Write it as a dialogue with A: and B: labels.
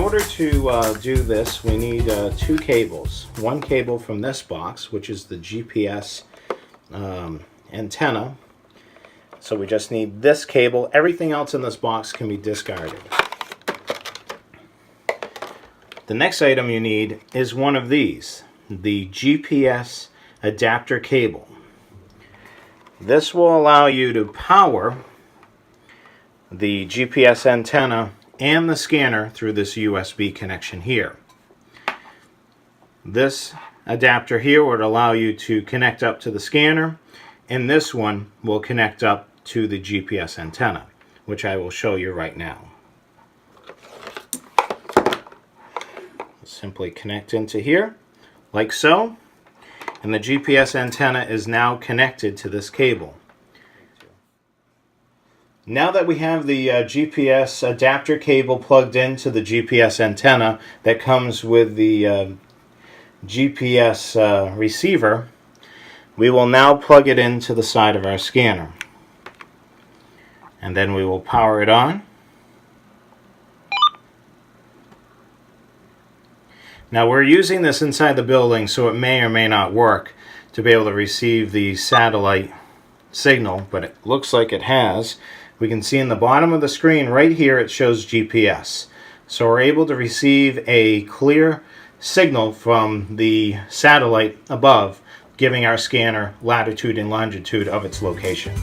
A: order to do this, we need two cables. One cable from this box, which is the GPS antenna. So we just need this cable. Everything else in this box can be discarded. The next item you need is one of these, the GPS adapter cable. This will allow you to power the GPS antenna and the scanner through this USB connection here. This adapter here would allow you to connect up to the scanner, and this one will connect up to the GPS antenna, which I will show you right now. Simply connect into here, like so, and the GPS antenna is now connected to this cable. Now that we have the GPS adapter cable plugged into the GPS antenna that comes with the GPS receiver, we will now plug it into the side of our scanner. And then we will power it on. Now we're using this inside the building, so it may or may not work to be able to receive the satellite signal, but it looks like it has. We can see in the bottom of the screen right here it shows GPS. So we're able to receive a clear signal from the satellite above, giving our scanner latitude and longitude of its location.